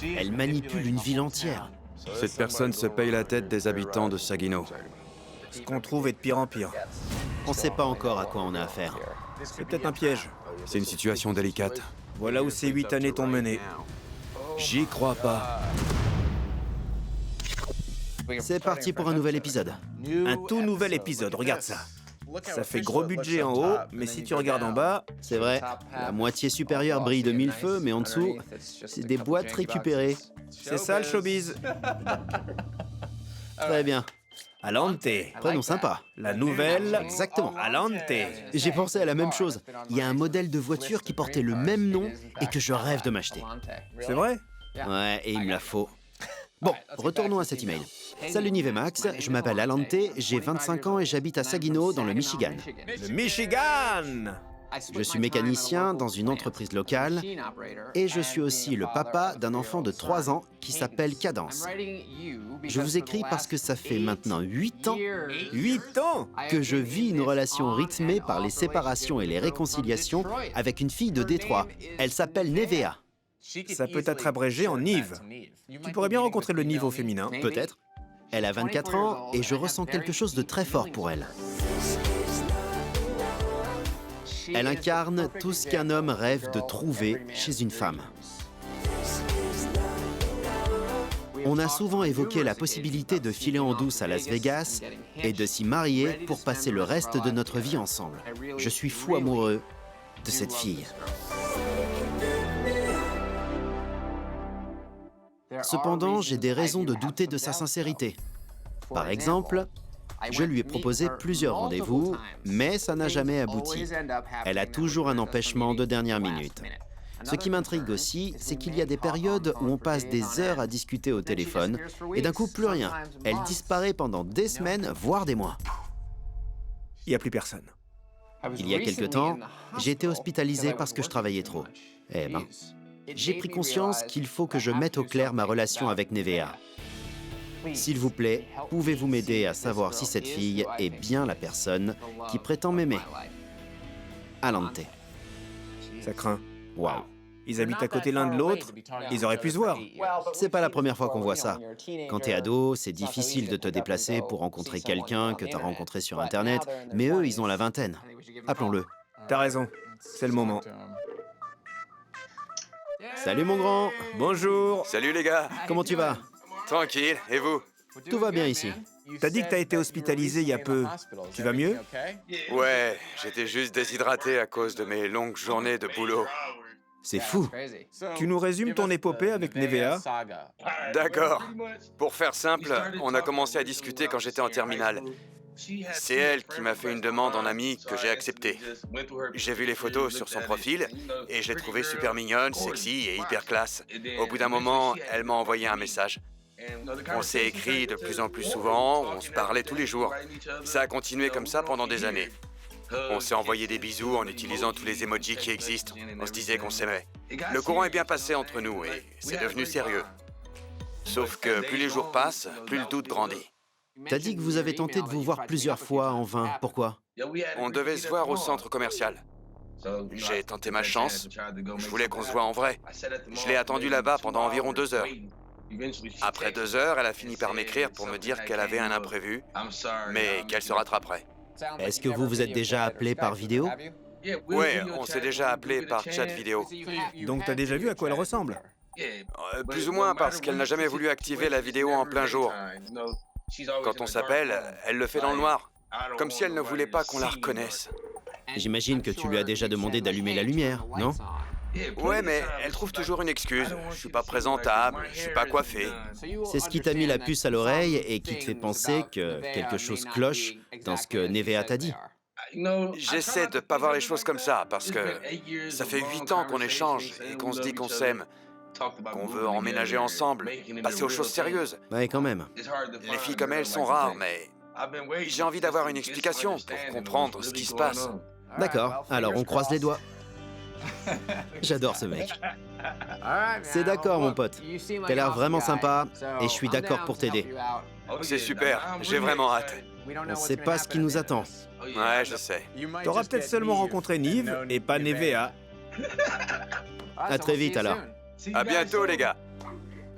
Elle manipule une ville entière. Cette personne se paye la tête des habitants de Saginaw. Ce qu'on trouve est de pire en pire. On sait pas encore à quoi on a affaire. C'est peut-être un piège. C'est une situation délicate. Voilà où ces 8 années t'ont mené. J'y crois pas. C'est parti pour un nouvel épisode. Un tout nouvel épisode, regarde ça. Ça fait gros budget en haut, mais si tu regardes en bas, C'est vrai, la moitié supérieure brille de mille feux, mais en dessous, c'est des boîtes récupérées. c'est ça le showbiz. Très bien. Alante, Prénom sympa. la nouvelle. Exactement. Alante. J'ai pensé à la même chose. Il y a un modèle de voiture qui portait le même nom et que je rêve de m'acheter. C'est vrai? Ouais, et il me la faut. Bon, retournons à cet email. Salut Nive et Max, je m'appelle Alante, j'ai 25 ans et j'habite à Saginaw, dans le Michigan. Le Michigan. Je suis mécanicien dans une entreprise locale et je suis aussi le papa d'un enfant de 3 ans qui s'appelle Cadence. Je vous écris parce que ça fait maintenant 8 ans 8 ans. que je vis une relation rythmée par les séparations et les réconciliations avec une fille de Détroit. Elle s'appelle Nevea. Ça peut être abrégé en Nive. Tu pourrais bien rencontrer le Nive au féminin. Peut-être. Elle a 24 ans et je ressens quelque chose de très fort pour elle. Elle incarne tout ce qu'un homme rêve de trouver chez une femme. On a souvent évoqué la possibilité de filer en douce à Las Vegas et de s'y marier pour passer le reste de notre vie ensemble. Je suis fou amoureux de cette fille. Cependant, j'ai des raisons de douter de sa sincérité. Par exemple, je lui ai proposé plusieurs rendez-vous, mais ça n'a jamais abouti. Elle a toujours un empêchement de dernière minute. Ce qui m'intrigue aussi, c'est qu'il y a des périodes où on passe des heures à discuter au téléphone, et d'un coup, plus rien. Elle disparaît pendant des semaines, voire des mois. Il n'y a plus personne. Il y a quelque temps, j'ai été hospitalisé parce que je travaillais trop. Eh ben, j'ai pris conscience qu'il faut que je mette au clair ma relation avec Nevea. S'il vous plaît, pouvez-vous m'aider à savoir si cette fille est bien la personne qui prétend m'aimer? Alante. Ça craint. Waouh. Ils habitent à côté l'un de l'autre. Ils auraient pu se voir. C'est pas la première fois qu'on voit ça. Quand t'es ado, c'est difficile de te déplacer pour rencontrer quelqu'un que t'as rencontré sur Internet, mais eux, ils ont la vingtaine. Appelons-le. T'as raison. C'est le moment. Salut mon grand. Bonjour. Salut les gars. Comment tu vas? Tranquille, et vous? Tout va bien ici. T'as dit que t'as été hospitalisé il y a peu. Tu vas mieux? Ouais, j'étais juste déshydraté à cause de mes longues journées de boulot. C'est fou. Tu nous résumes ton épopée avec Nevea? D'accord. Pour faire simple, on a commencé à discuter quand j'étais en terminale. C'est elle qui m'a fait une demande en ami que j'ai acceptée. J'ai vu les photos sur son profil et je l'ai trouvée super mignonne, sexy et hyper classe. Au bout d'un moment, elle m'a envoyé un message. On s'est écrit de plus en plus souvent, on se parlait tous les jours. Ça a continué comme ça pendant des années. On s'est envoyé des bisous en utilisant tous les emojis qui existent. On se disait qu'on s'aimait. Le courant est bien passé entre nous et c'est devenu sérieux. Sauf que plus les jours passent, plus le doute grandit. T'as dit que vous avez tenté de vous voir plusieurs fois en vain. Pourquoi? On devait se voir au centre commercial. J'ai tenté ma chance. Je voulais qu'on se voie en vrai. Je l'ai attendue là-bas pendant environ 2 heures. Après 2 heures, elle a fini par m'écrire pour me dire qu'elle avait un imprévu, mais qu'elle se rattraperait. Est-ce que vous vous êtes déjà appelé par vidéo? Ouais, on s'est déjà appelé par chat vidéo. Donc t'as déjà vu à quoi elle ressemble? Plus ou moins parce qu'elle n'a jamais voulu activer la vidéo en plein jour. Quand on s'appelle, elle le fait dans le noir, comme si elle ne voulait pas qu'on la reconnaisse. J'imagine que tu lui as déjà demandé d'allumer la lumière, non? Ouais, mais elle trouve toujours une excuse. Je suis pas présentable, je suis pas coiffé. C'est ce qui t'a mis la puce à l'oreille et qui te fait penser que quelque chose cloche dans ce que Nevea t'a dit. J'essaie de pas voir les choses comme ça, parce que ça fait 8 ans qu'on échange et qu'on se dit qu'on s'aime, qu'on veut emménager ensemble, passer aux choses sérieuses. Ouais, quand même. Les filles comme elle sont rares, mais j'ai envie d'avoir une explication pour comprendre ce qui se passe. D'accord, alors on croise les doigts. J'adore ce mec. C'est d'accord, mon pote. T'as l'air vraiment sympa et je suis d'accord pour t'aider. C'est super, j'ai vraiment hâte. On sait pas ce qui nous attend. Ouais, je sais. T'auras peut-être seulement rencontré Nive et pas Nevea. À très vite alors. À bientôt, les gars.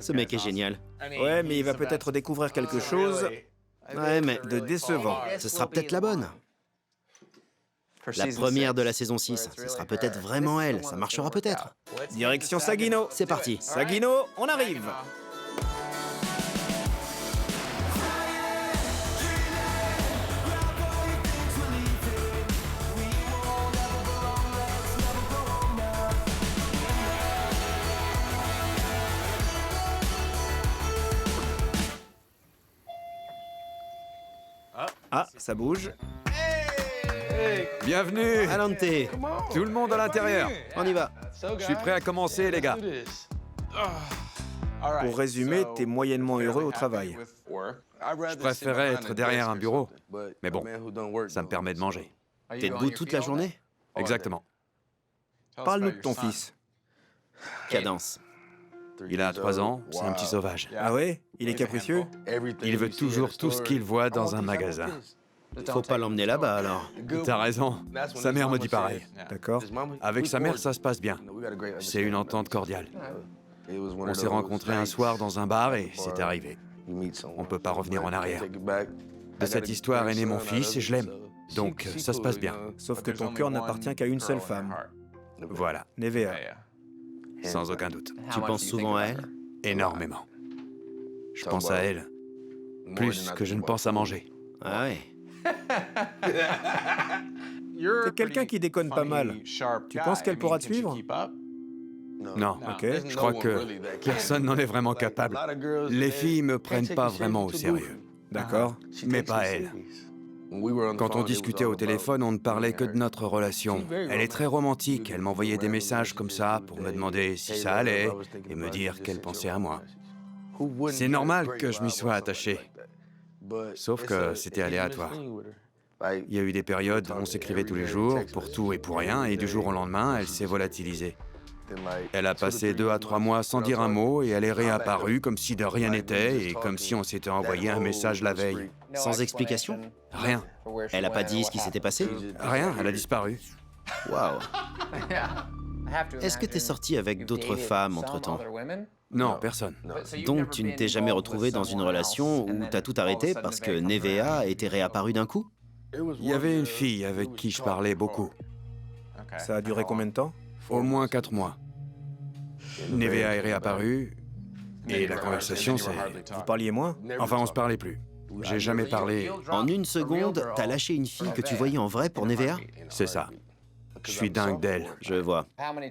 Ce mec est génial. Ouais, mais il va peut-être découvrir quelque chose Ouais, mais de décevant. ce sera peut-être la bonne. La première de la saison 6. Ce sera peut-être vraiment elle. Ça marchera peut-être. Direction Saginaw. C'est parti. Saginaw, on arrive. Ah, ça bouge. Bienvenue! Alante, Tout le monde à l'intérieur! on y va. Je suis prêt à commencer, les gars. Pour résumer, t'es moyennement heureux au travail. Je préférais être derrière un bureau, mais bon, ça me permet de manger. T'es debout toute la journée? Exactement. Parle-nous de ton fils. Cadence. Il a 3 ans, c'est un petit sauvage. Ah ouais? Il est capricieux? Il veut toujours tout ce qu'il voit dans un magasin. Faut pas l'emmener là-bas alors. T'as raison, sa mère me dit pareil. D'accord. Avec sa mère, ça se passe bien. C'est une entente cordiale. On s'est rencontrés un soir dans un bar et c'est arrivé. On peut pas revenir en arrière. De cette histoire est né mon fils et je l'aime. Donc ça se passe bien. Sauf que ton cœur n'appartient qu'à une seule femme, Voilà, Nevea. sans aucun doute. Tu penses souvent à elle? Énormément. Je pense à elle plus que je ne pense à manger. Ah ouais. T'es quelqu'un qui déconne pas mal. Tu penses qu'elle pourra te suivre? Non, Ok. je crois que personne n'en est vraiment capable. Les filles me prennent pas vraiment au sérieux. D'accord. Mais pas elle. Quand on discutait au téléphone, on ne parlait que de notre relation. Elle est très romantique, elle m'envoyait des messages comme ça pour me demander si ça allait et me dire qu'elle pensait à moi. C'est normal que je m'y sois attaché, sauf que c'était aléatoire. Il y a eu des périodes où on s'écrivait tous les jours, pour tout et pour rien, et du jour au lendemain, elle s'est volatilisée. Elle a passé 2 à 3 mois sans dire un mot et elle est réapparue comme si de rien n'était et comme si on s'était envoyé un message la veille. Sans explication? Rien. Elle a pas dit ce qui s'était passé? Rien, elle a disparu. Waouh. Est-ce que t'es sorti avec d'autres femmes entre-temps? Non, personne. Donc tu ne t'es jamais retrouvé dans une relation où t'as tout arrêté parce que Nevea était réapparue d'un coup? Il y avait une fille avec qui je parlais beaucoup. Ça a duré combien de temps? Au moins 4 mois. Nevea est réapparue et la conversation c'est... Vous parliez moins? Enfin, on se parlait plus. J'ai jamais parlé... En une seconde, t'as lâché une fille que tu voyais en vrai pour Nevea? C'est ça. Je suis dingue d'elle. Je vois.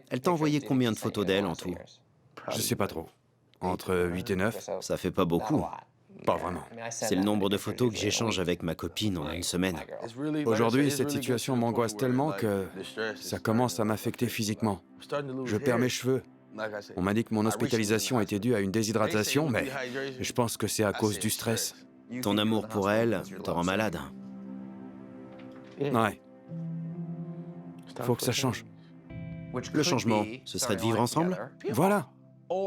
Elle t'a envoyé combien de photos d'elle en tout? Je sais pas trop. Entre 8 et 9? Ça fait pas beaucoup. Pas vraiment. C'est le nombre de photos que j'échange avec ma copine en une semaine. Aujourd'hui, cette situation m'angoisse tellement que ça commence à m'affecter physiquement. Je perds mes cheveux. On m'a dit que mon hospitalisation était due à une déshydratation, mais je pense que c'est à cause du stress. Ton amour pour elle te rend malade. Ouais. Faut que ça change. Le changement, ce serait de vivre ensemble? Voilà.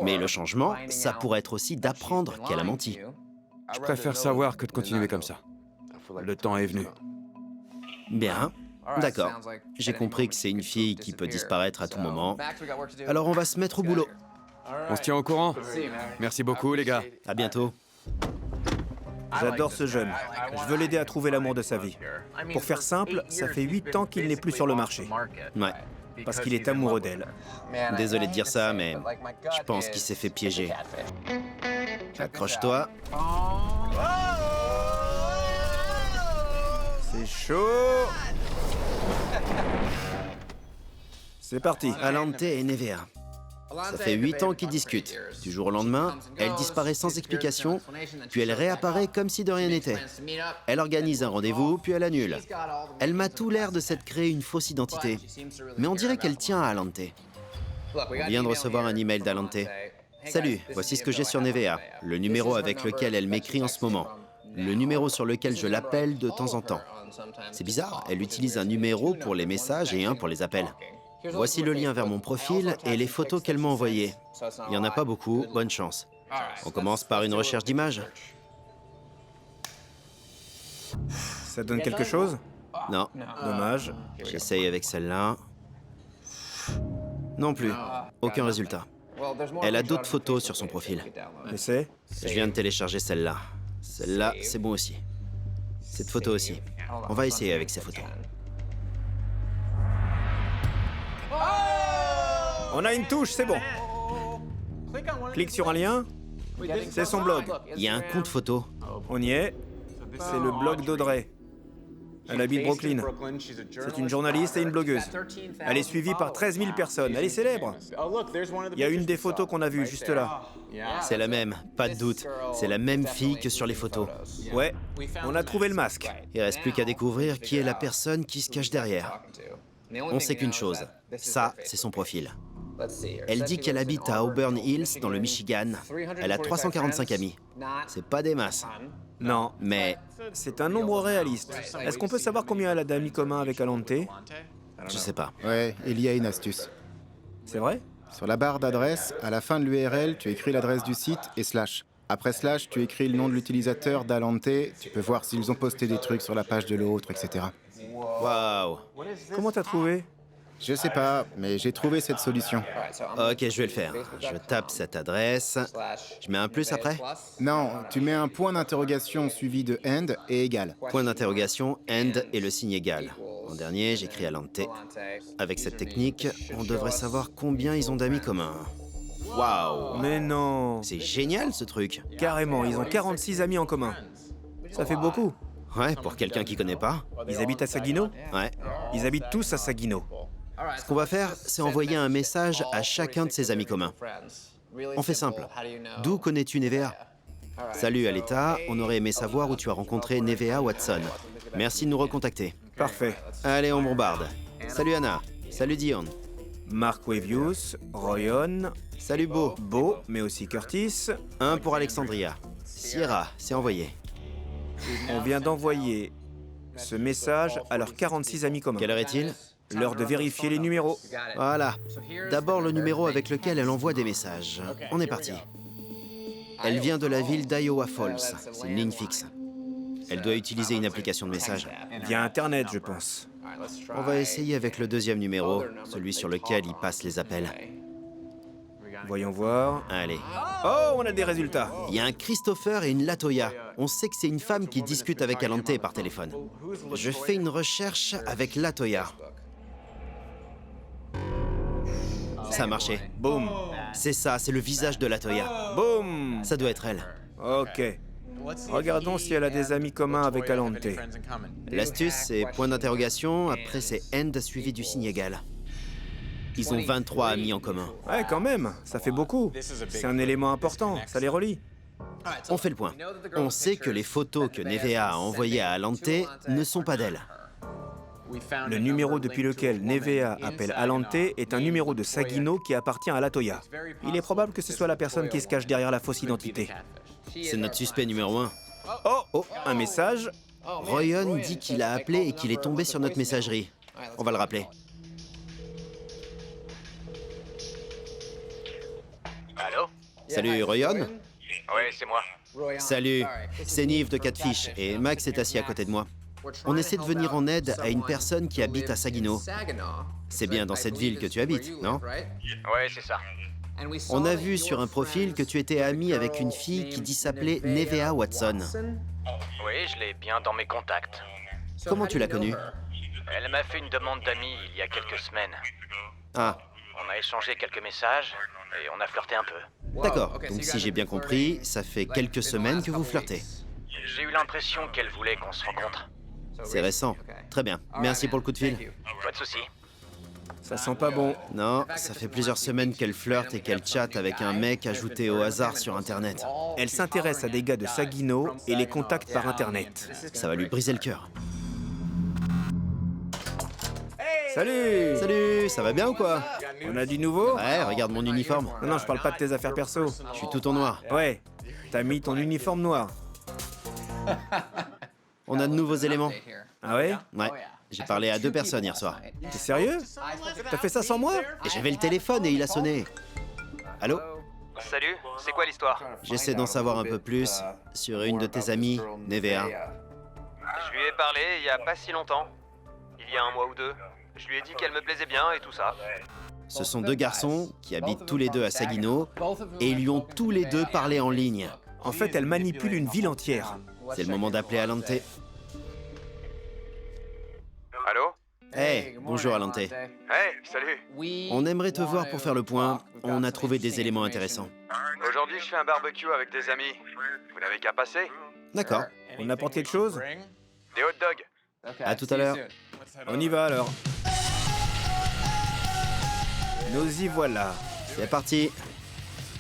Mais le changement, ça pourrait être aussi d'apprendre qu'elle a menti. Je préfère savoir que de continuer comme ça. Le temps est venu. Bien. D'accord. J'ai compris que c'est une fille qui peut disparaître à tout moment. Alors on va se mettre au boulot. On se tient au courant? Merci beaucoup, les gars. À bientôt. J'adore ce jeune. Je veux l'aider à trouver l'amour de sa vie. Pour faire simple, ça fait 8 ans qu'il n'est plus sur le marché. Ouais. Parce qu'il est amoureux d'elle. Désolé de dire ça, mais je pense qu'il s'est fait piéger. Accroche-toi. C'est chaud. C'est parti. Alante et Nevea. Ça fait 8 ans qu'ils discutent. Du jour au lendemain, elle disparaît sans explication, puis elle réapparaît comme si de rien n'était. Elle organise un rendez-vous, puis elle annule. Elle m'a tout l'air de s'être créé une fausse identité. Mais on dirait qu'elle tient à Alante. On vient de recevoir un email d'Alante. Salut, voici ce que j'ai sur Nevea, le numéro avec lequel elle m'écrit en ce moment. Le numéro sur lequel je l'appelle de temps en temps. C'est bizarre, elle utilise un numéro pour les messages et un pour les appels. Voici le lien vers mon profil et les photos qu'elle m'a envoyées. Il n'y en a pas beaucoup, bonne chance. On commence par une recherche d'images? Ça donne quelque chose? Non. Dommage. J'essaye avec celle-là. Non plus. Aucun résultat. Elle a d'autres photos sur son profil. Et c'est? Je viens de télécharger celle-là. Celle-là, c'est bon aussi. Cette photo aussi. On va essayer avec ces photos. On a une touche, c'est bon. Clique sur un lien. C'est son blog. Il y a un compte photo. On y est. C'est le blog d'Audrey. Elle habite Brooklyn. C'est une journaliste et une blogueuse. Elle est suivie par 13 000 personnes. Elle est célèbre. Il y a une des photos qu'on a vues juste là. C'est la même, pas de doute. C'est la même fille que sur les photos. Ouais, on a trouvé le masque. Il reste plus qu'à découvrir qui est la personne qui se cache derrière. On sait qu'une chose. Ça, c'est son profil. Elle dit qu'elle habite à Auburn Hills, dans le Michigan. Elle a 345 amis. C'est pas des masses. Non, Mais c'est un nombre réaliste. Est-ce qu'on peut savoir combien elle a d'amis communs avec Alante? je sais pas. Ouais, il y a une astuce. C'est vrai? Sur la barre d'adresse, à la fin de l'URL, tu écris l'adresse du site et slash. Après slash, tu écris le nom de l'utilisateur d'Alante. Tu peux voir s'ils ont posté des trucs sur la page de l'autre, etc. Waouh. Comment t'as trouvé? Je sais pas, mais j'ai trouvé cette solution. Ok, je vais le faire. Je tape cette adresse. Je mets un plus après? Non, tu mets un point d'interrogation suivi de end et égal. Point d'interrogation, end et le signe égal. En dernier, j'écris Alante. Avec cette technique, on devrait savoir combien ils ont d'amis communs. Waouh. Mais non. C'est génial ce truc. Carrément, ils ont 46 amis en commun. Ça fait beaucoup. Ouais, pour quelqu'un qui connaît pas. Ils habitent à Saginaw? Ouais. Ils habitent tous à Saginaw. Ce qu'on va faire, c'est envoyer un message à chacun de ses amis communs. On fait simple. D'où connais-tu Nevea? Salut Aleta, on aurait aimé savoir où tu as rencontré Nevea Watson. Merci de nous recontacter. Parfait. Allez, on bombarde. Salut Anna. Salut Dion. Mark Wevius, Royan, Salut Beau. Beau, mais aussi Curtis. Un pour Alexandria. Sierra, c'est envoyé. On vient d'envoyer ce message à leurs 46 amis communs. Quelle heure est-il? L'heure de vérifier les numéros. Voilà. D'abord le numéro avec lequel elle envoie des messages. On est parti. Elle vient de la ville d'Iowa Falls. C'est une ligne fixe. Elle doit utiliser une application de message. Via Internet, je pense. On va essayer avec le deuxième numéro, celui sur lequel il passe les appels. Voyons voir. Allez. Oh, on a des résultats. Il y a un Christopher et une Latoya. On sait que c'est une femme qui discute avec Alante par téléphone. Je fais une recherche avec Latoya. Ça a marché. Boum. C'est ça, c'est le visage de Latoya. Boum. Ça doit être elle. Ok. Regardons si elle a des amis communs avec Alante. L'astuce, c'est point d'interrogation, après c'est end suivi du signe égal. Ils ont 23 amis en commun. Ouais, quand même, ça fait beaucoup. C'est un élément important, ça les relie. On fait le point. On sait que les photos que Nevea a envoyées à Alante ne sont pas d'elle. Le numéro depuis lequel Nevea appelle Alante est un numéro de Saginaw qui appartient à Latoya. Il est probable que ce soit la personne qui se cache derrière la fausse identité. C'est notre suspect numéro 1. Oh, un message. Royan dit qu'il a appelé et qu'il est tombé sur notre messagerie. On va le rappeler. Allô? Salut Royan. Ouais, c'est moi. Salut, c'est Nive de Catfish et Max est assis à côté de moi. On essaie de venir en aide à une personne qui habite à Saginaw. C'est bien dans cette ville que tu habites, non? Ouais, c'est ça. On a vu sur un profil que tu étais ami avec une fille qui dit s'appeler Nevea Watson. Oui, je l'ai bien dans mes contacts. Comment tu l'as connue? Elle m'a fait une demande d'amis il y a quelques semaines. Ah, On a échangé quelques messages et on a flirté un peu. d'accord. Donc si j'ai bien compris, ça fait quelques semaines que vous flirtez. J'ai eu l'impression qu'elle voulait qu'on se rencontre. C'est récent. Très bien. Merci pour le coup de fil. Pas de souci. Ça sent pas bon. Non, ça fait plusieurs semaines qu'elle flirte et qu'elle chatte avec un mec ajouté au hasard sur Internet. Elle s'intéresse à des gars de Saginaw et les contacte par Internet. Ça va lui briser le cœur. Salut. Salut, ça va bien ou quoi? On a du nouveau? Ouais, regarde mon uniforme. Non, je parle pas de tes affaires perso. Je suis tout en noir. Ouais, t'as mis ton uniforme noir. On a de nouveaux éléments. Ah ouais? Ouais. J'ai parlé à 2 personnes hier soir. T'es sérieux? T'as fait ça sans moi? Et j'avais le téléphone et il a sonné. Allô? Salut, c'est quoi l'histoire? J'essaie d'en savoir un peu plus sur une de tes amies, Nevea. Je lui ai parlé il y a pas si longtemps. Il y a un mois ou deux. Je lui ai dit qu'elle me plaisait bien et tout ça. Ce sont deux garçons qui habitent tous les deux à Saginaw et ils lui ont tous les deux parlé en ligne. En fait, elle manipule une ville entière. C'est le moment d'appeler Alante. Allô? Hey, bonjour Alante. Hey, salut. On aimerait te voir pour faire le point. On a trouvé des éléments intéressants. Aujourd'hui, je fais un barbecue avec des amis. Vous n'avez qu'à passer? D'accord. On apporte quelque chose? Des hot dogs. À tout à l'heure. On y va alors. Nous y voilà. C'est parti.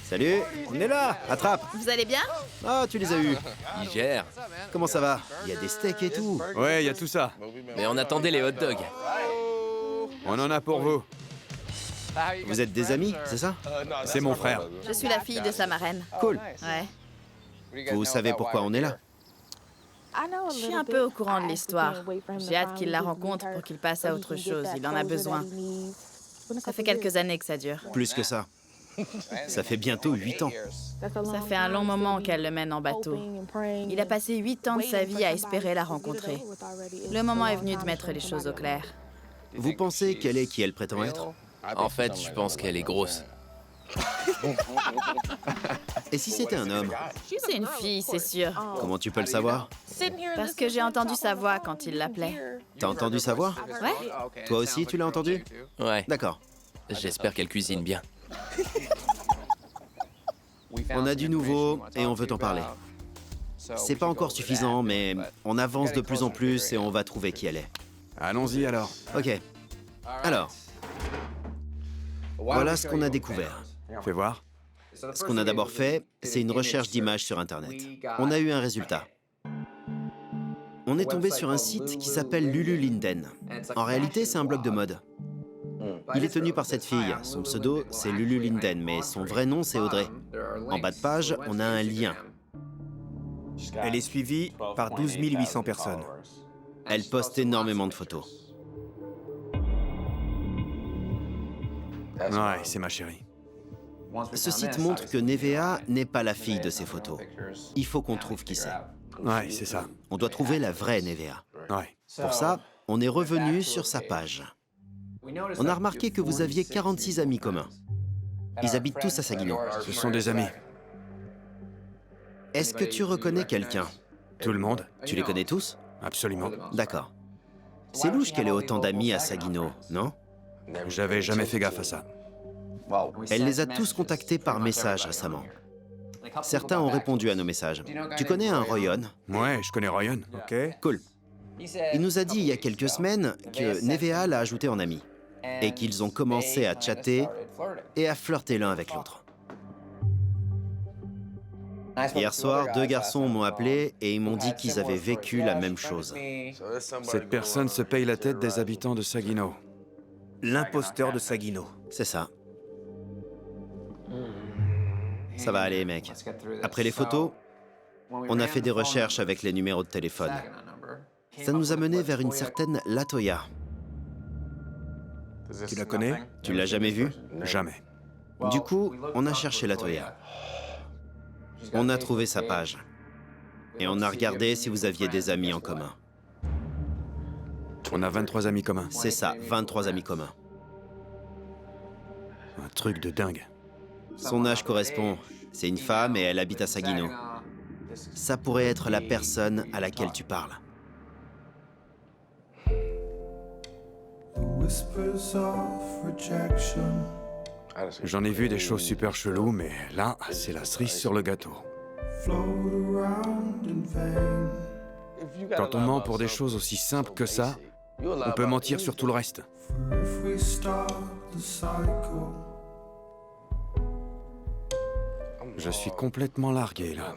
Salut. On est là. Attrape. Vous allez bien? Ah, tu les as eus. Il gère. Comment ça va? Il y a des steaks et tout. Ouais, il y a tout ça. Mais on attendait les hot dogs. On en a pour vous. Vous êtes des amis, c'est ça? C'est mon frère. Je suis la fille de sa marraine. Cool. Ouais. Vous savez pourquoi on est là? Je suis un peu au courant de l'histoire. J'ai hâte qu'il la rencontre pour qu'il passe à autre chose. Il en a besoin. Ça fait quelques années que ça dure. Plus que ça. Ça fait bientôt 8 ans. Ça fait un long moment qu'elle le mène en bateau. Il a passé 8 ans de sa vie à espérer la rencontrer. Le moment est venu de mettre les choses au clair. Vous pensez qu'elle est qui elle prétend être? En fait, je pense qu'elle est grosse. Et si c'était un homme? C'est une fille, c'est sûr. Comment tu peux le savoir? Parce que j'ai entendu sa voix quand il l'appelait. T'as entendu sa voix? Ouais? Toi aussi, tu l'as entendu? Ouais, D'accord. j'espère qu'elle cuisine bien. On a du nouveau et on veut t'en parler. C'est pas encore suffisant, mais on avance de plus en plus et on va trouver qui elle est. Allons-y alors. Ok. Alors, voilà ce qu'on a découvert. Fais voir. Ce qu'on a d'abord fait, c'est une recherche d'images sur Internet. On a eu un résultat. On est tombé sur un site qui s'appelle Lululinden. En réalité, c'est un blog de mode. Il est tenu par cette fille. Son pseudo, c'est Lululinden, mais son vrai nom, c'est Audrey. En bas de page, on a un lien. Elle est suivie par 12 800 personnes. Elle poste énormément de photos. Ouais, c'est ma chérie. Ce site montre que Nevea n'est pas la fille de ces photos. Il faut qu'on trouve qui c'est. Ouais, c'est ça. On doit trouver la vraie Nevea. Ouais. Pour ça, on est revenu sur sa page. On a remarqué que vous aviez 46 amis communs. Ils habitent tous à Saginaw. Ce sont des amis. Est-ce que tu reconnais quelqu'un? Tout le monde? Tu les connais tous? Absolument. D'accord. C'est louche qu'elle ait autant d'amis à Saginaw, non? J'avais jamais fait gaffe à ça. Elle les a tous contactés par message récemment. Certains ont répondu à nos messages. Tu connais un Royan? Ouais, je connais Ryan. Ok. Cool. Il nous a dit il y a quelques semaines que Nevea l'a ajouté en ami et qu'ils ont commencé à chatter et à flirter l'un avec l'autre. Hier soir, deux garçons m'ont appelé et ils m'ont dit qu'ils avaient vécu la même chose. Cette personne se paye la tête des habitants de Saginaw. L'imposteur de Saginaw. C'est ça. Ça va aller, mec. Après les photos, on a fait des recherches avec les numéros de téléphone. Ça nous a mené vers une certaine Latoya. Tu la connais? Tu l'as jamais vue? Jamais. Du coup, on a cherché Latoya. On a trouvé sa page. Et on a regardé si vous aviez des amis en commun. On a 23 amis communs. C'est ça, 23 amis communs. Un truc de dingue. Son âge correspond. C'est une femme et elle habite à Saginaw. Ça pourrait être la personne à laquelle tu parles. J'en ai vu des choses super cheloues, mais là, c'est la cerise sur le gâteau. Quand on ment pour des choses aussi simples que ça, on peut mentir sur tout le reste. Je suis complètement largué, là.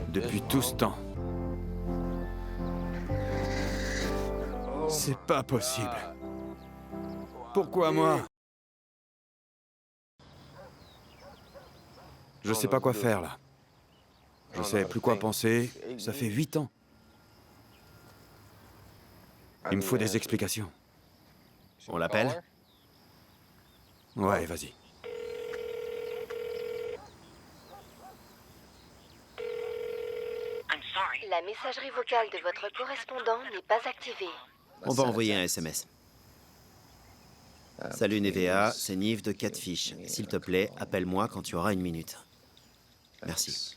Depuis tout ce temps. C'est pas possible. Pourquoi moi? Je sais pas quoi faire, là. Je sais plus quoi penser. Ça fait 8 ans. Il me faut des explications. On l'appelle? Ouais, vas-y. La messagerie vocale de votre correspondant n'est pas activée. On va envoyer un SMS. Salut Nevea, c'est Nive de Catfish. S'il te plaît, appelle-moi quand tu auras une minute. Merci.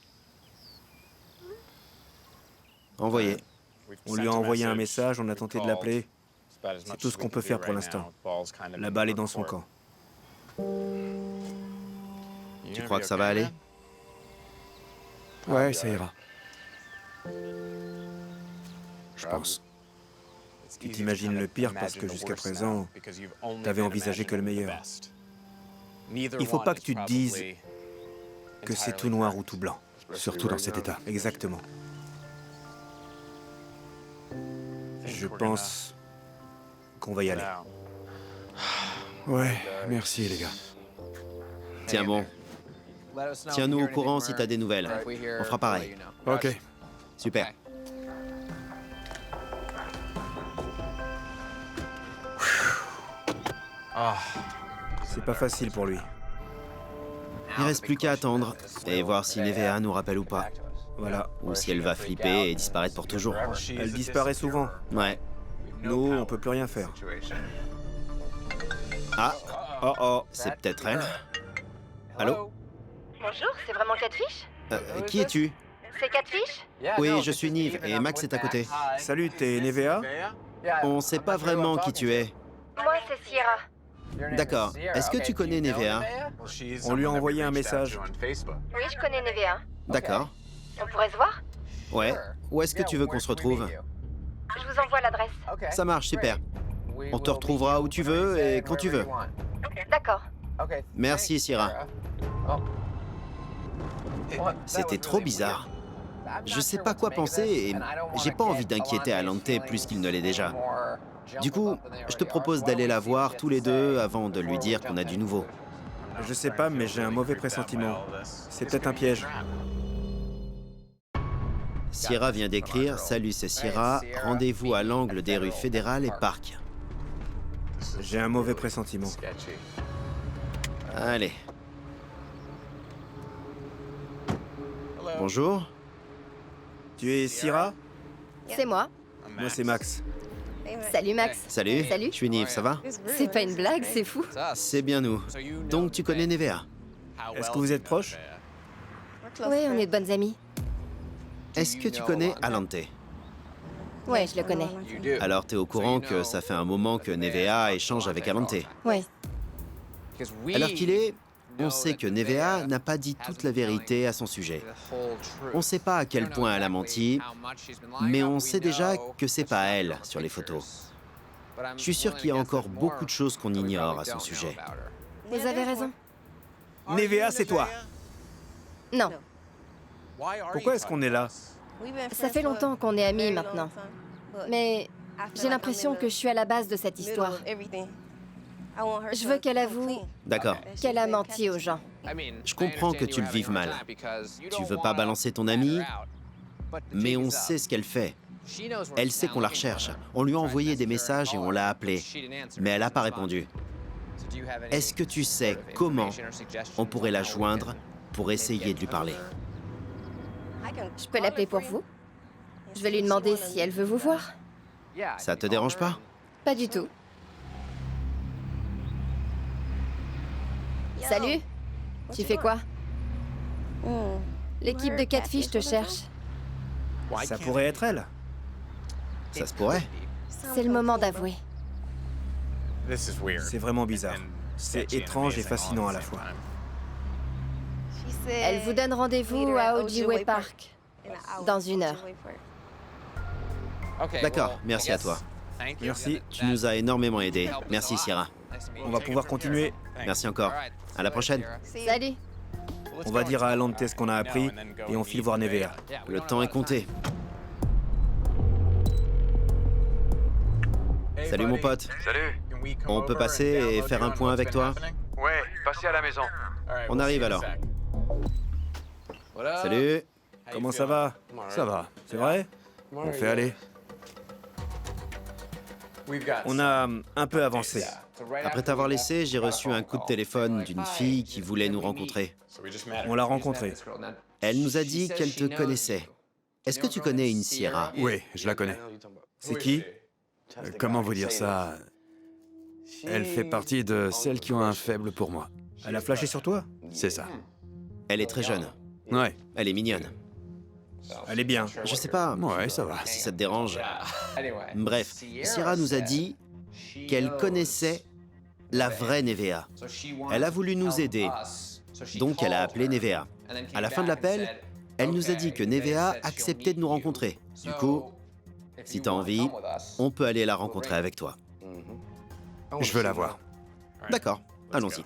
Envoyé. On lui a envoyé un message, on a tenté de l'appeler. C'est tout ce qu'on peut faire pour l'instant. La balle est dans son camp. Tu crois que ça va aller? Ouais, ça ira. Je pense. Tu t'imagines le pire parce que jusqu'à présent, t'avais envisagé que le meilleur. Il faut pas que tu te dises que c'est tout noir ou tout blanc. Surtout dans cet état. Exactement. Je pense qu'on va y aller. Ouais, merci les gars. Tiens bon. Tiens-nous au courant si t'as des nouvelles. On fera pareil. Ok. Super. C'est pas facile pour lui. Il reste plus qu'à attendre et voir si Nevea nous rappelle ou pas. Voilà. Ou si elle va flipper et disparaître pour toujours. Elle disparaît souvent. Ouais. Nous, on peut plus rien faire. Ah, Oh oh. c'est peut-être elle. Allô? Bonjour, c'est vraiment Catfish? Qui es-tu? C'est Catfish? Oui, je suis Nive et Max est à côté. Salut, t'es Nevea? On sait pas vraiment qui tu es. Moi, c'est Sierra. D'accord. Est-ce que tu connais Nevea? On lui a envoyé un message. Oui, je connais Nevea. D'accord. On pourrait se voir? Ouais. Où est-ce que tu veux qu'on se retrouve? Je vous envoie l'adresse. Ça marche, super. On te retrouvera où tu veux et quand tu veux. D'accord. Merci, Sierra. C'était trop bizarre. Je sais pas quoi penser et j'ai pas envie d'inquiéter Alante plus qu'il ne l'est déjà. Du coup, je te propose d'aller la voir tous les deux avant de lui dire qu'on a du nouveau. Je sais pas, mais j'ai un mauvais pressentiment. C'est peut-être un piège. Sierra vient d'écrire « Salut, c'est Sierra. Rendez-vous à l'angle des rues Fédérale et Park. J'ai un mauvais pressentiment. » Allez. Bonjour. Tu es Sierra? C'est moi. Moi, c'est Max. Salut Max. Salut. Salut. Je suis Nive, ça va? C'est pas une blague, c'est fou. C'est bien nous. Donc tu connais Nevea? Est-ce que vous êtes proches? Oui, on est de bonnes amies. Est-ce que tu connais Alante? Ouais, je le connais. Alors t'es au courant que ça fait un moment que Nevea échange avec Alante. Ouais. À l'heure qu'il est, on sait que Nevea n'a pas dit toute la vérité à son sujet. On sait pas à quel point elle a menti, mais on sait déjà que c'est pas elle sur les photos. Je suis sûr qu'il y a encore beaucoup de choses qu'on ignore à son sujet. Vous avez raison. Nevea, c'est toi. Non. Pourquoi est-ce qu'on est là? Ça fait longtemps qu'on est amis maintenant. Mais j'ai l'impression que je suis à la base de cette histoire. Je veux qu'elle avoue D'accord. qu'elle a menti aux gens. Je comprends que tu le vives mal. Tu veux pas balancer ton amie, mais on sait ce qu'elle fait. Elle sait qu'on la recherche. On lui a envoyé des messages et on l'a appelée, mais elle n'a pas répondu. Est-ce que tu sais comment on pourrait la joindre pour essayer de lui parler? Je peux l'appeler pour vous? Je vais lui demander si elle veut vous voir. Ça te dérange pas? Pas du tout. Salut. Tu fais quoi? L'équipe de Catfish te cherche. Ça pourrait être elle. Ça se pourrait. C'est le moment d'avouer. C'est vraiment bizarre. C'est étrange et fascinant à la fois. Elle vous donne rendez-vous à Ojibwe Park dans 1 heure. D'accord, merci à toi. Merci. Tu nous as énormément aidés. Merci, Sierra. On va pouvoir continuer. Merci encore. À la prochaine. Salut. On va dire à Alante ce qu'on a appris et on file voir Nevea. Le temps est compté. Salut mon pote. Salut. On peut passer et faire un point avec toi? Ouais, passez à la maison. On arrive alors. Salut. Comment ça va? Ça va. C'est vrai? On fait aller. On a un peu avancé. Après t'avoir laissé, j'ai reçu un coup de téléphone d'une fille qui voulait nous rencontrer. On l'a rencontrée. Elle nous a dit qu'elle te connaissait. Est-ce que tu connais une Sierra? Oui, je la connais. C'est qui? Comment vous dire ça? Elle fait partie de celles qui ont un faible pour moi. Elle a flashé sur toi? C'est ça. Elle est très jeune. Ouais, Elle est mignonne. Elle est bien. Je sais pas ouais, ça va. si ça te dérange. Bref, Sierra nous a dit qu'elle connaissait la vraie Nevea. Elle a voulu nous aider, donc elle a appelé Nevea. À la fin de l'appel, elle nous a dit que Nevea acceptait de nous rencontrer. Du coup, si t'as envie, on peut aller la rencontrer avec toi. Je veux la voir. D'accord, allons-y.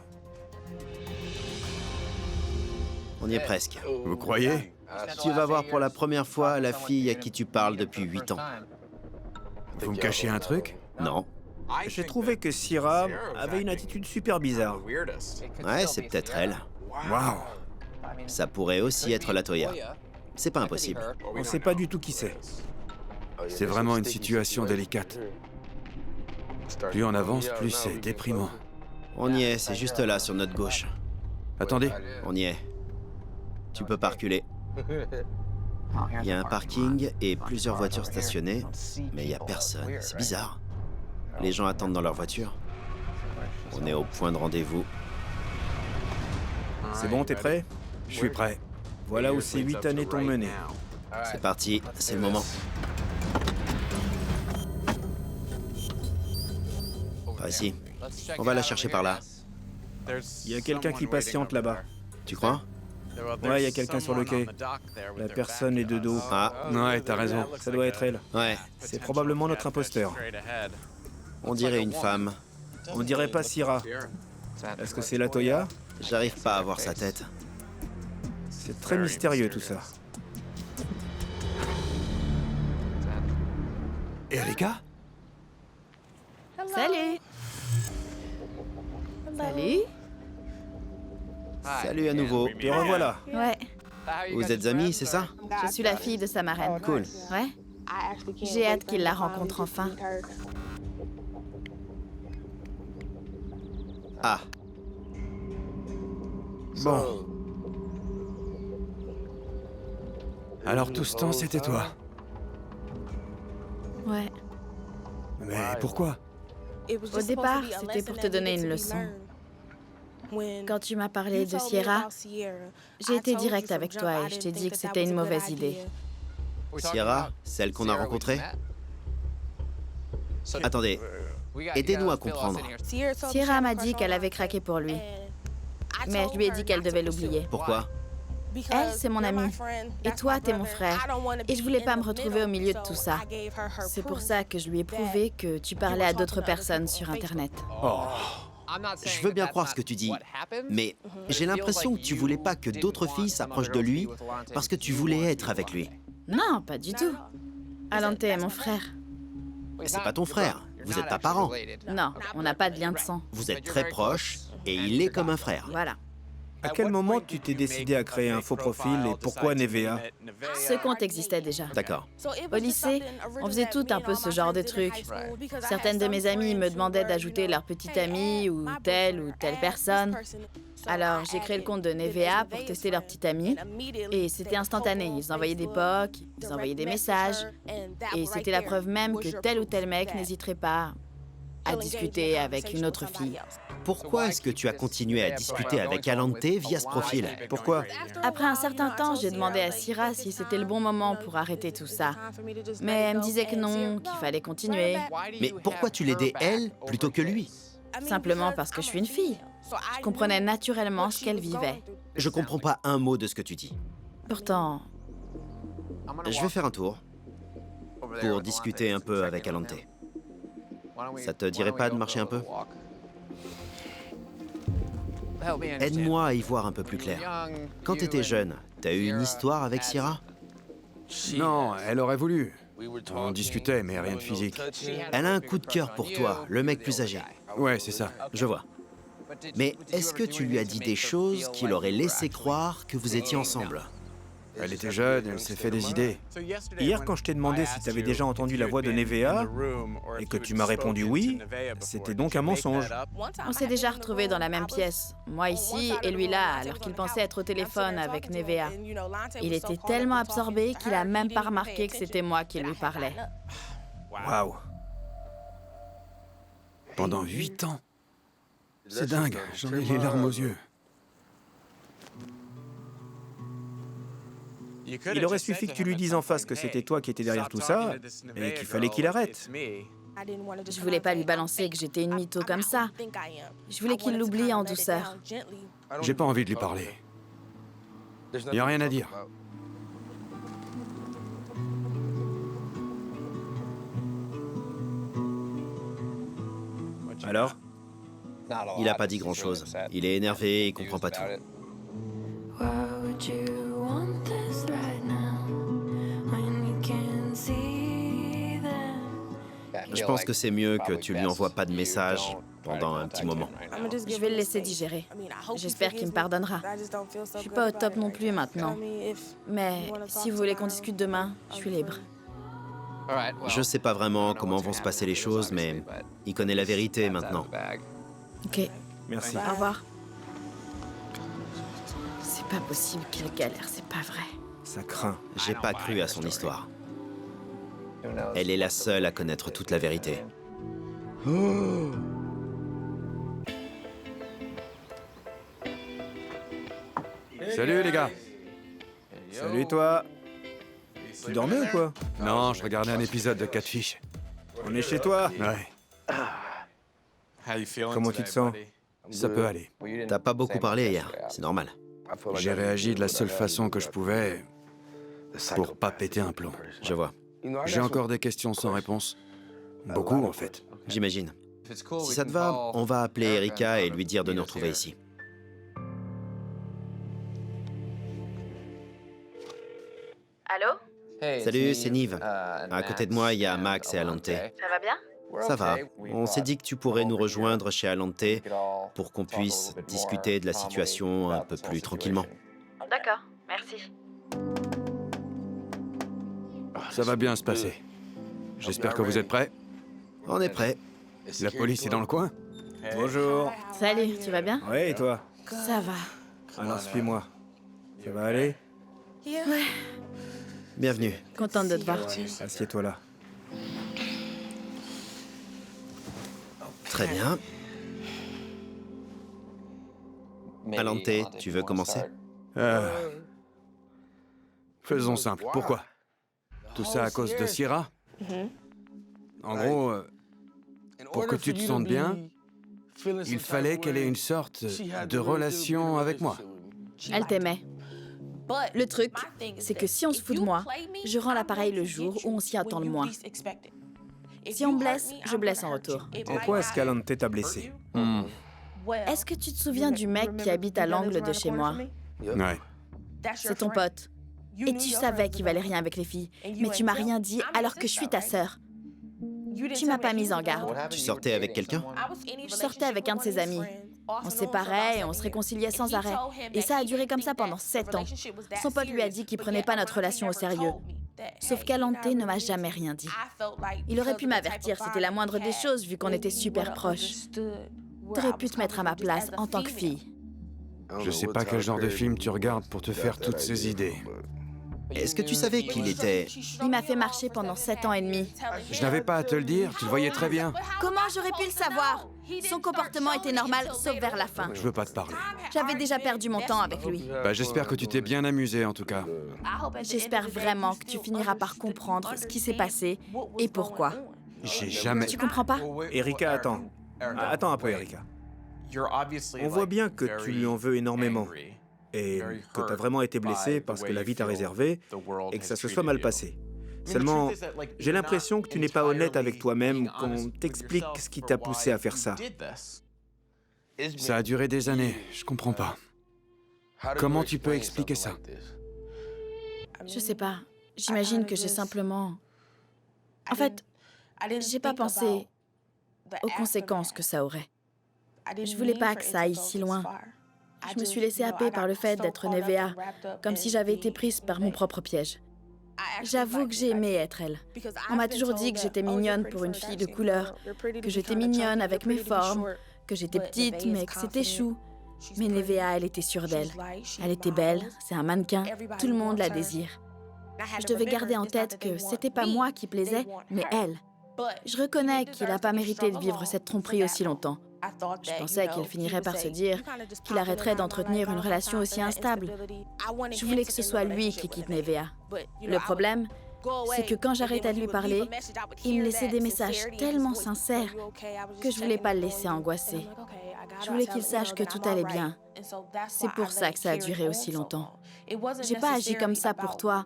On y est presque. Vous croyez? Tu vas voir pour la première fois la fille à qui tu parles depuis 8 ans. Vous me cachez un truc? Non. J'ai trouvé que Sierra avait une attitude super bizarre. Ouais, c'est peut-être elle. Waouh! Ça pourrait aussi être la Toya. C'est pas impossible. On sait pas du tout qui c'est. C'est vraiment une situation délicate. Plus on avance, plus c'est déprimant. On y est, c'est juste là, sur notre gauche. Attendez, On y est. Tu peux pas reculer. Il y a un parking et plusieurs voitures stationnées, mais il y a personne. C'est bizarre. Les gens attendent dans leur voiture. On est au point de rendez-vous. C'est bon, t'es prêt? je suis prêt. Voilà où ces 8 années t'ont mené. C'est parti, c'est le moment. Par ici. On va la chercher par là. Il y a quelqu'un qui patiente là-bas. Tu crois? Ouais, il y a quelqu'un sur le quai. La personne est de dos. Ah, Ouais, t'as raison. Ça doit être elle. ouais. C'est probablement notre imposteur. On dirait une femme. On dirait pas Sierra. Est-ce que c'est la Toya? J'arrive pas à voir sa tête. C'est très mystérieux tout ça. Erika? Salut. Salut. Salut à nouveau. Te revoilà. Ouais, Vous êtes amis, c'est ça? je suis la fille de sa marraine. Cool. Ouais. J'ai hâte qu'il la rencontre enfin. Ah, Bon. Alors tout ce temps, c'était toi. Ouais. Mais pourquoi? Au départ, c'était pour te donner une leçon. Quand tu m'as parlé de Sierra, j'ai été directe avec toi et je t'ai dit que c'était une mauvaise idée. Sierra, celle qu'on a rencontrée? Attendez, aidez-nous à comprendre. Sierra m'a dit qu'elle avait craqué pour lui, mais je lui ai dit qu'elle devait l'oublier. Pourquoi? Elle, c'est mon amie. Et toi, t'es mon frère. Et je voulais pas me retrouver au milieu de tout ça. C'est pour ça que je lui ai prouvé que tu parlais à d'autres personnes sur Internet. Je veux bien croire ce que tu dis, mais j'ai l'impression que tu voulais pas que d'autres filles s'approchent de lui parce que tu voulais être avec lui. Non, pas du tout. Alante est mon frère. C'est pas ton frère, vous êtes pas parents. Non, on n'a pas de lien de sang. Vous êtes très proches et il est comme un frère. Voilà. À quel moment tu t'es décidé à créer un faux profil et pourquoi Nevea? Ce compte existait déjà. D'accord. Au lycée, on faisait tout un peu ce genre de trucs. Certaines de mes amies me demandaient d'ajouter leur petite amie ou telle personne. Alors, j'ai créé le compte de Nevea pour tester leur petite amie. Et c'était instantané. Ils envoyaient des POC, ils envoyaient des messages. Et c'était la preuve même que tel ou tel mec n'hésiterait pas à discuter avec une autre fille. Pourquoi est-ce que tu as continué à discuter avec Alante via ce profil? Pourquoi? Après un certain temps, j'ai demandé à Sierra si c'était le bon moment pour arrêter tout ça. Mais elle me disait que non, qu'il fallait continuer. Mais pourquoi tu l'aidais elle plutôt que lui? Simplement parce que je suis une fille. Je comprenais naturellement ce qu'elle vivait. Je comprends pas un mot de ce que tu dis. Pourtant, Je vais faire un tour pour discuter un peu avec Alante. Ça te dirait pas de marcher un peu? Aide-moi à y voir un peu plus clair. Quand t'étais jeune, t'as eu une histoire avec Sierra? Non, elle aurait voulu. On discutait, mais rien de physique. Elle a un coup de cœur pour toi, le mec plus âgé. Ouais, c'est ça. Je vois. Mais est-ce que tu lui as dit des choses qui l'auraient laissé croire que vous étiez ensemble? Elle était jeune, elle s'est fait des idées. Hier, quand je t'ai demandé si t'avais déjà entendu la voix de Nevea et que tu m'as répondu oui, c'était donc un mensonge. On s'est déjà retrouvés dans la même pièce, moi ici et lui là, alors qu'il pensait être au téléphone avec Nevea. Il était tellement absorbé qu'il a même pas remarqué que c'était moi qui lui parlais. Waouh. Pendant 8 ans. C'est dingue, j'en ai les larmes aux yeux. Il aurait suffi que tu lui dises en face que c'était toi qui étais derrière tout ça et qu'il fallait qu'il arrête. Je voulais pas lui balancer que j'étais une mytho comme ça. Je voulais qu'il l'oublie en douceur. J'ai pas envie de lui parler. Y a rien à dire. Alors? Il a pas dit grand-chose. Il est énervé, il comprend pas tout. Je pense que c'est mieux que tu lui envoies pas de message pendant un petit moment. Je vais le laisser digérer. J'espère qu'il me pardonnera. Je suis pas au top non plus maintenant. Mais si vous voulez qu'on discute demain, je suis libre. Je sais pas vraiment comment vont se passer les choses, mais il connaît la vérité maintenant. Ok, Merci. au revoir. C'est pas possible qu'il galère, c'est pas vrai. Ça craint. J'ai pas cru à son histoire. Elle est la seule à connaître toute la vérité. Salut les gars. Salut toi. Tu dormais ou quoi? Non, je regardais un épisode de Catfish. On est chez toi? Ouais, Comment tu te sens? ça peut aller. T'as pas beaucoup parlé hier, c'est normal. J'ai réagi de la seule façon que je pouvais pour pas péter un plomb. Je vois. J'ai encore des questions sans réponse. Beaucoup en fait. J'imagine. Si ça te va, on va appeler Erika et lui dire de nous retrouver ici. Allô? Salut, c'est Nive. À côté de moi, il y a Max et Alante. Ça va bien? Ça va. On s'est dit que tu pourrais nous rejoindre chez Alante pour qu'on puisse discuter de la situation un peu plus tranquillement. D'accord, merci. Ça va bien se passer. J'espère que vous êtes prêts. On est prêt. La police est dans le coin. Bonjour. Salut, tu vas bien? Ouais, et toi? Ça va. Alors suis-moi. Ça va aller? Ouais, Bienvenue. contente de te voir. Assieds-toi là. Très bien. Alante, tu veux commencer? Faisons simple. Pourquoi? Tout ça à cause de Sierra? En gros, pour que tu te sentes bien, il fallait qu'elle ait une sorte de relation avec moi. Elle t'aimait. Le truc, c'est que si on se fout de moi, je rends l'appareil le jour où on s'y attend le moins. Si on me blesse, je blesse en retour. En quoi est-ce qu'Alante t'a blessé? Est-ce que tu te souviens du mec qui habite à l'angle de chez moi? Ouais. C'est ton pote. Et tu savais qu'il valait rien avec les filles, mais tu m'as rien dit alors que je suis ta sœur. Tu m'as pas mise en garde. Tu sortais avec quelqu'un? Je sortais avec un de ses amis. On se séparait et on se réconciliait sans arrêt. Et ça a duré comme ça pendant 7 ans. Son pote lui a dit qu'il prenait pas notre relation au sérieux. Sauf qu'Alante ne m'a jamais rien dit. Il aurait pu m'avertir, c'était la moindre des choses vu qu'on était super proches. T'aurais pu te mettre à ma place en tant que fille. Je sais pas quel genre de film tu regardes pour te faire toutes ces idées. Est-ce que tu savais qu'il était... Il m'a fait marcher pendant 7 ans et demi. Je n'avais pas à te le dire, tu le voyais très bien. Comment j'aurais pu le savoir? Son comportement était normal, sauf vers la fin. Je veux pas te parler. J'avais déjà perdu mon temps avec lui. Bah, j'espère que tu t'es bien amusé en tout cas. J'espère vraiment que tu finiras par comprendre ce qui s'est passé et pourquoi. J'ai jamais... Tu comprends pas? Erika, attends. Attends un peu, Erika. On voit bien que tu lui en veux énormément. Et que t'as vraiment été blessé parce que la vie t'a réservé et que ça se soit mal passé. Seulement, j'ai l'impression que tu n'es pas honnête avec toi-même quand on t'explique ce qui t'a poussé à faire ça. Ça a duré des années, je comprends pas. Comment tu peux expliquer ça? Je sais pas. J'imagine que j'ai simplement... En fait, j'ai pas pensé aux conséquences que ça aurait. Je voulais pas que ça aille si loin. Je me suis laissée happer par le fait d'être Nevea, comme si j'avais été prise par mon propre piège. J'avoue que j'ai aimé être elle. On m'a toujours dit que j'étais mignonne pour une fille de couleur, que j'étais mignonne avec mes formes, que j'étais petite mais que c'était chou. Mais Nevea, elle était sûre d'elle. Elle était belle, c'est un mannequin, tout le monde la désire. Je devais garder en tête que c'était pas moi qui plaisais, mais elle. Je reconnais qu'il n'a pas mérité de vivre cette tromperie aussi longtemps. Je pensais qu'il finirait par se dire qu'il arrêterait d'entretenir une relation aussi instable. Je voulais que ce soit lui qui quitte Nevea. Le problème, c'est que quand j'arrêtais de lui parler, il me laissait des messages tellement sincères que je voulais pas le laisser angoisser. Je voulais qu'il sache que tout allait bien. C'est pour ça que ça a duré aussi longtemps. J'ai pas agi comme ça pour toi,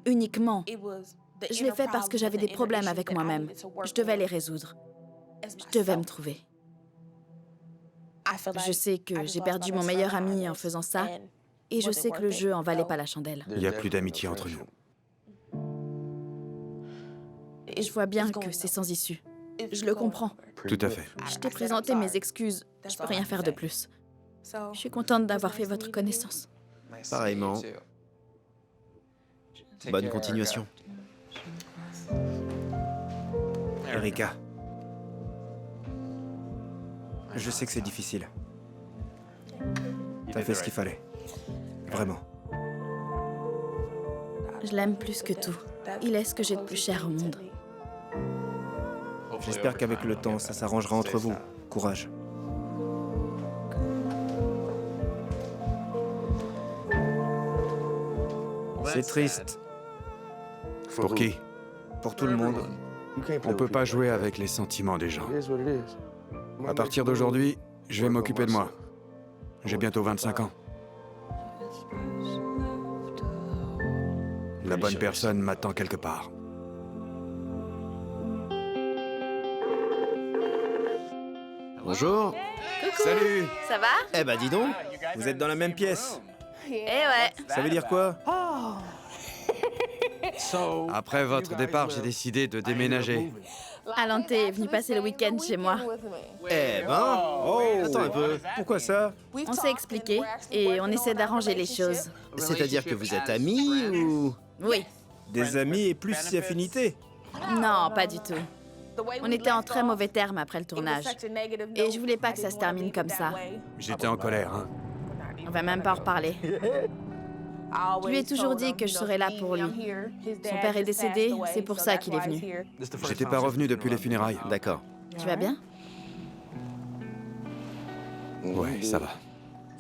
uniquement. Je l'ai fait parce que j'avais des problèmes avec moi-même. Je devais les résoudre. Je devais me trouver. Je sais que j'ai perdu mon meilleur ami en faisant ça, et je sais que le jeu en valait pas la chandelle. Il n'y a plus d'amitié entre nous. Je vois bien que c'est sans issue. Je le comprends. Tout à fait. Je t'ai présenté mes excuses. Je peux rien faire de plus. Je suis contente d'avoir fait votre connaissance. Pareillement. Bonne continuation. Erika. Je sais que c'est difficile. T'as fait ce qu'il fallait. Vraiment. Je l'aime plus que tout. Il est ce que j'ai de plus cher au monde. J'espère qu'avec le temps, ça s'arrangera entre vous. Courage. C'est triste. Pour qui? Pour tout le monde. On peut pas jouer avec les sentiments des gens. À partir d'aujourd'hui, je vais m'occuper de moi. J'ai bientôt 25 ans. La bonne personne m'attend quelque part. Bonjour. Salut! Ça va? Eh ben dis donc. Vous êtes dans la même pièce. Eh ouais. Ça veut dire quoi? Après votre départ, j'ai décidé de déménager. Alante est venu passer le week-end chez moi. Eh ben. Oh! Attends un peu. Pourquoi ça? On s'est expliqué et on essaie d'arranger les choses. C'est-à-dire que vous êtes amis ou... Oui. Des amis et plus si affinités. Non, pas du tout. On était en très mauvais termes après le tournage. Et je voulais pas que ça se termine comme ça. J'étais en colère, hein. On va même pas en reparler. Je lui ai toujours dit que je serais là pour lui. Son père est décédé, c'est pour ça qu'il est venu. J'étais pas revenu depuis les funérailles. D'accord. Tu vas bien? Ouais, ça va.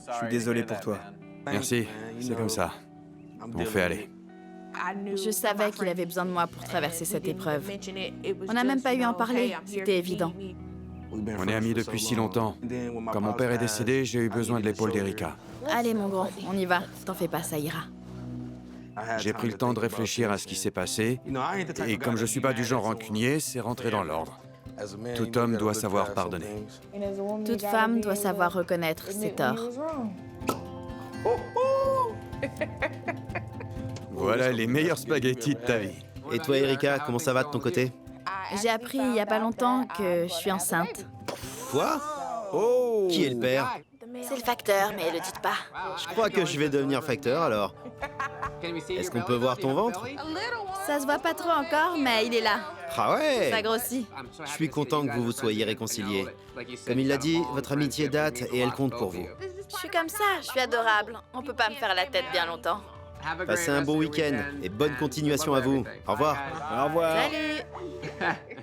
Je suis désolé pour toi. Merci, c'est comme ça. On fait aller. Je savais qu'il avait besoin de moi pour traverser cette épreuve. On n'a même pas eu à en parler, c'était évident. On est amis depuis si longtemps. Quand mon père est décédé, j'ai eu besoin de l'épaule d'Erika. Allez mon grand, on y va. T'en fais pas, ça ira. J'ai pris le temps de réfléchir à ce qui s'est passé, et comme je suis pas du genre rancunier, c'est rentré dans l'ordre. Tout homme doit savoir pardonner. Toute femme doit savoir reconnaître ses torts. Voilà les meilleurs spaghettis de ta vie. Et toi, Erika, comment ça va de ton côté? J'ai appris il y a pas longtemps que je suis enceinte. Quoi? Oh! Qui est le père? C'est le facteur, mais le dites pas. Je crois que je vais devenir facteur alors. Est-ce qu'on peut voir ton ventre? Ça se voit pas trop encore, mais il est là. Ah ouais! Ça grossit. Je suis content que vous vous soyez réconciliés. Comme il l'a dit, votre amitié date et elle compte pour vous. Je suis comme ça, je suis adorable. On peut pas me faire la tête bien longtemps. Passez un bon week-end et bonne continuation à vous. Au revoir. Au revoir. Salut!